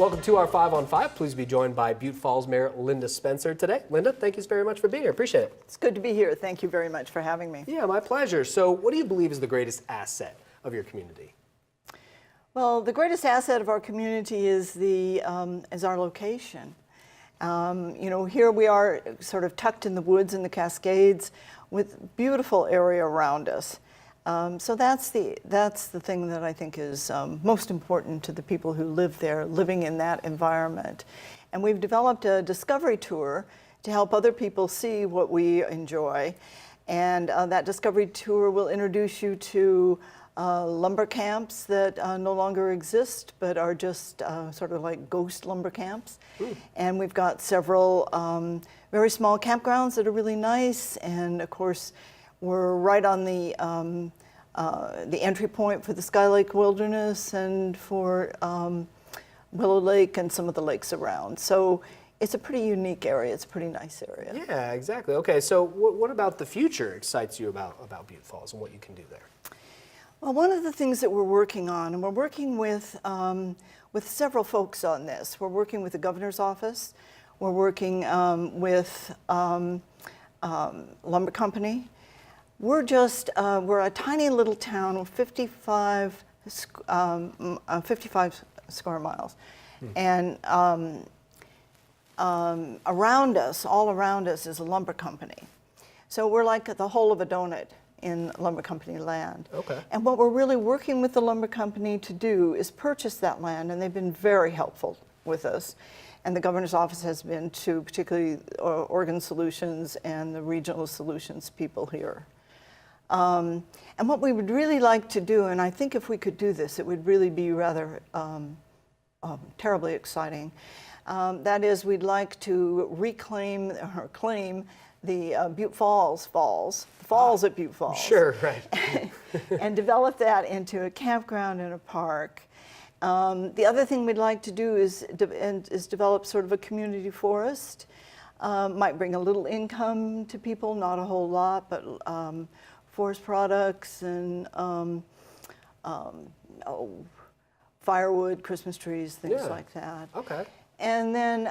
Welcome to our 5 on 5. Please be joined by Butte Falls Mayor Linda Spencer today. Linda, thank you very much for being here. Appreciate it. It's good to be here. Thank you very much for having me. Yeah, my pleasure. So what do you believe is the greatest asset of your community? Well, the greatest asset of our community is our location. Here we are sort of tucked in the woods and the Cascades with beautiful area around us. So that's the thing that I think is most important to the people who live there, living in that environment. And we've developed a discovery tour to help other people see what we enjoy. And that discovery tour will introduce you to lumber camps that no longer exist, but are just sort of like ghost lumber camps. Ooh. And we've got several very small campgrounds that are really nice. And of course, we're right on the entry point for the Sky Lake Wilderness and for Willow Lake and some of the lakes around. So it's a pretty unique area. It's a pretty nice area. Yeah, exactly. Okay, so what about the future excites you about Butte Falls and what you can do there? Well, one of the things that we're working on, and we're working with several folks on this. We're working with the governor's office. We're working with lumber company. We're a tiny little town with 55 square miles. And around us, all around us, is a lumber company. So we're like the whole of a donut in lumber company land. Okay. And what we're really working with the lumber company to do is purchase that land, and they've been very helpful with us. And the governor's office has been too, particularly Oregon Solutions and the regional solutions people here. And what we would really like to do, and I think if we could do this, it would really be rather terribly exciting. That is, we'd like to reclaim or claim the Butte Falls at Butte Falls. Sure, right. And develop that into a campground and a park. The other thing we'd like to do is develop sort of a community forest. Might bring a little income to people, not a whole lot, but forest products and firewood, Christmas trees, things like that. Okay. And then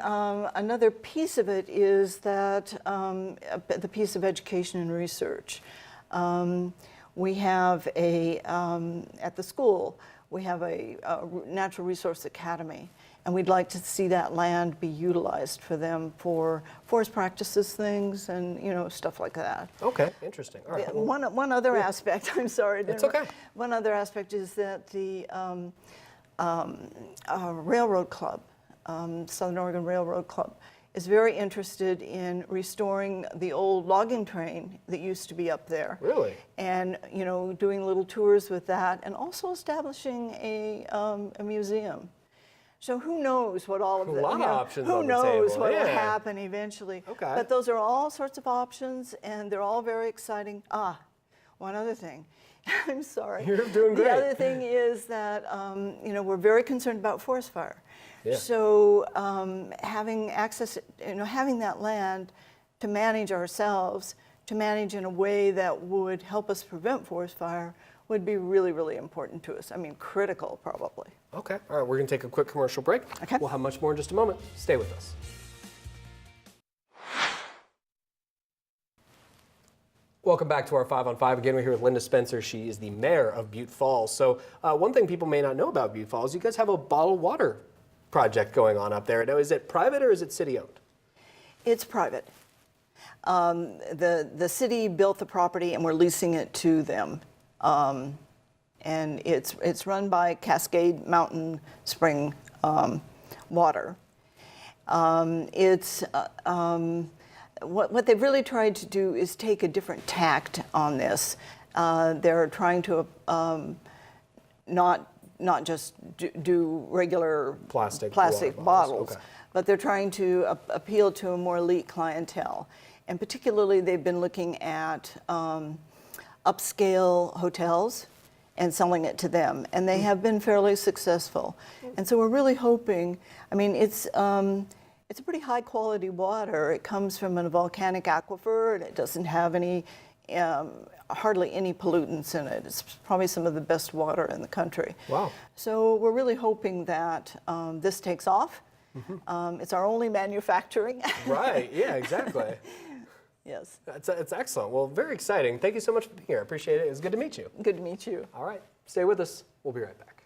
another piece of it is that the piece of education and research. We have at the school, we have a natural resource academy, and we'd like to see that land be utilized for them for forest practices things and stuff like that. Okay, interesting. All right. One other aspect, I'm sorry. It's okay. One other aspect is that the Railroad Club, Southern Oregon Railroad Club, is very interested in restoring the old logging train that used to be up there. Really? And doing little tours with that, and also establishing a museum. So who knows what all of that? A lot of options. Who knows what will happen eventually? Okay. But those are all sorts of options, and they're all very exciting. One other thing. I'm sorry. You're doing great. The other thing is that we're very concerned about forest fire. Yeah. So having access, having that land to manage ourselves, to manage in a way that would help us prevent forest fire would be really, really important to us. I mean, critical, probably. Okay. All right, we're going to take a quick commercial break. Okay. We'll have much more in just a moment. Stay with us. Welcome back to our 5 on 5. Again, we're here with Linda Spencer. She is the mayor of Butte Falls. So one thing people may not know about Butte Falls, you guys have a bottled water project going on up there. Now, is it private or is it city-owned? It's private. The city built the property and we're leasing it to them. And it's run by Cascade Mountain Spring Water. What they've really tried to do is take a different tact on this. They're trying to not just do regular plastic bottles, okay, but they're trying to appeal to a more elite clientele. And particularly, they've been looking at upscale hotels and selling it to them, and they have been fairly successful. And so we're really hoping, I mean, it's a pretty high quality water. It comes from a volcanic aquifer, and it doesn't have any hardly any pollutants in it. It's probably some of the best water in the country. Wow. So we're really hoping that this takes off. It's our only manufacturing. Right, yeah, exactly. Yes. It's excellent. Well, very exciting. Thank you so much for being here. I appreciate it. It was good to meet you. Good to meet you. All right, stay with us. We'll be right back.